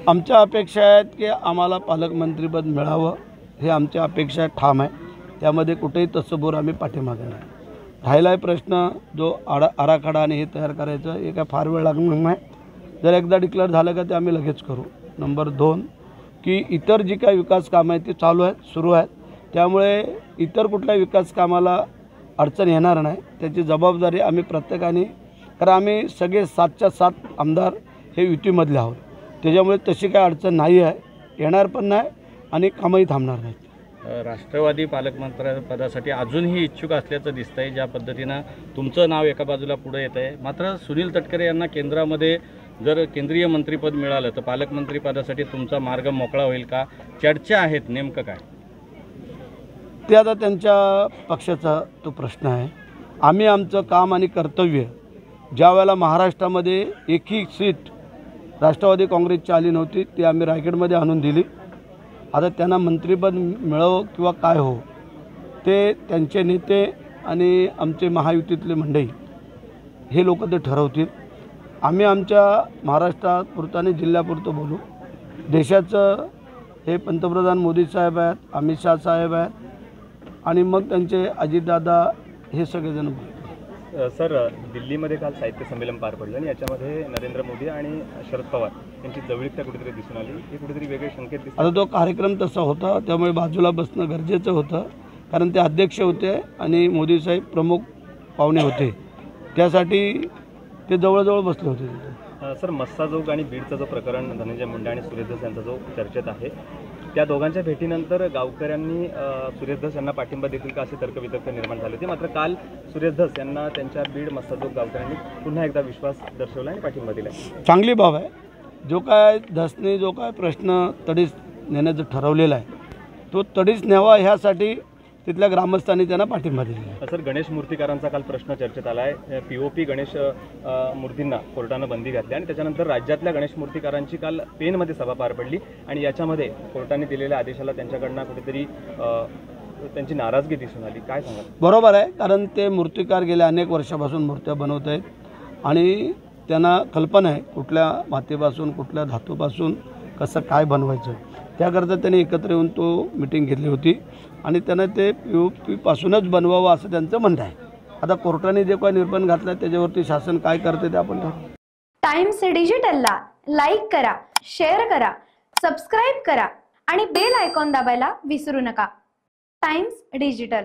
आमच्या अपेक्षा आहेत की आम्हाला पालकमंत्रीपद मिळावं, हे आमच्या अपेक्षा ठाम आहे. त्यामध्ये कुठेही तसबोर आम्ही पाठीमागे नाही. राहिला आहे प्रश्न जो आराखडा आणि हे तयार करायचं, हे काय फार वेळ लागणार नाही. जर एकदा डिक्लेअर झालं का ते आम्ही लगेच करू. नंबर 2 की इतर जी काही विकास कामं आहेत ती चालू आहेत, सुरू आहेत. त्यामुळे इतर कुठल्या विकास कामाला अडचण येणार नाही, त्याची जबाबदारी आम्ही प्रत्येकाने, कारण आम्ही सगळे 7च्या 7 आमदार हे युतीमधले आहोत. त्याच्यामुळे तशी काही अडचण नाही आहे, येणार पण नाही आणि कामही थांबणार नाहीत. राष्ट्रवादी पालकमंत्रीपदासाठी अजूनही इच्छुक असल्याचं दिसतंय. ज्या पद्धतीनं तुमचं नाव एका बाजूला पुढे येत आहे, मात्र सुनील तटकरे यांना केंद्रामध्ये जर केंद्रीय मंत्रिपद मिळालं तर पालकमंत्रीपदासाठी तुमचा मार्ग मोकळा होईल का? चर्चा आहेत, नेमकं काय ते आता त्यांच्या पक्षाचा तो प्रश्न आहे. आम्ही आमचं काम आणि कर्तव्य, ज्या वेळेला महाराष्ट्रामध्ये एकही सीट राष्ट्रवादी काँग्रेसची आली नव्हती ती आम्ही रायगडमध्ये आणून दिली. आता त्यांना मंत्रिपद मिळो किंवा काय हो ते त्यांचे नेते आणि आमचे महायुतीतले मंडळी हे लोक ते ठरवतील. आम्ही आमच्या महाराष्ट्रापुरतं आणि जिल्ह्यापुरतं बोलू. देशाचं हे पंतप्रधान मोदी साहेब आहेत, अमित शहा साहेब आहेत आणि मग त्यांचे अजितदादा हे सगळेजण बोलतात. सर, दिल्लीमध्ये काल साहित्य संमेलन पार पडलं आणि याच्यामध्ये नरेंद्र मोदी आणि शरद पवार यांची जवळीकता कुठेतरी दिसून आली. हे कुठेतरी वेगळे संकेत दिसतात. आता तो कार्यक्रम तसा होता, त्यामुळे बाजूला बसणं गरजेचं होतं, कारण ते अध्यक्ष होते आणि मोदी साहेब प्रमुख पाहुणे होते, त्यासाठी ते जवळजवळ बसले होते तिथे. सर, मस्साजोग आणि बीडचं जो प्रकरण धनंजय मुंडे आणि सुरेश धस यांचा जो चर्चेत आहे, त्या दोघांच्या भेटीनंतर गावकऱ्यांनी सुरेश धस यांना पाठिंबा देतील का असे तर्कवितर्क निर्माण झाले होते. मात्र काल सुरेश धस यांना त्यांच्या बीड मस्साजोग गावकऱ्यांनी पुन्हा एकदा विश्वास दर्शवला आणि पाठिंबा दिला. चांगली बाब आहे. जो काय धसने जो काय प्रश्न तडीस नेण्याचं ठरवलेला आहे तो तडीस न्यावा, ह्यासाठी तिथल्या ग्रामस्थांनी त्यांना पाठिंबा दिला. सर, गणेश मूर्तिकारांचा काल प्रश्न चर्चेत आला आहे. POP गणेश मूर्तींना कोर्टानं बंदी घातली आणि त्याच्यानंतर राज्यातल्या गणेश मूर्तिकारांची काल पेनमध्ये सभा पार पडली आणि याच्यामध्ये कोर्टाने दिलेल्या आदेशाला त्यांच्याकडनं कुठेतरी त्यांची नाराजगी दिसून आली. काय सांगाल? बरोबर आहे, कारण ते मूर्तिकार गेल्या अनेक वर्षापासून मूर्त्या बनवत आहेत आणि त्यांना कल्पना आहे कुठल्या मातीपासून कुठल्या धातूपासून कसं काय बनवायचं. त्याकरता त्यांनी एकत्र येऊन तो मीटिंग घेतली होती आणि त्यांना ते POP पासूनच बनवावं असं त्यांचं म्हणणं आहे. आता कोर्टाने जे काही निर्बंध घातला त्याच्यावरती शासन काय करते ते आपण ठरवू. टाइम्स डिजिटलला लाईक करा, शेअर करा, सबस्क्राईब करा आणि बेल आयकॉन दाबायला विसरू नका. Times digital.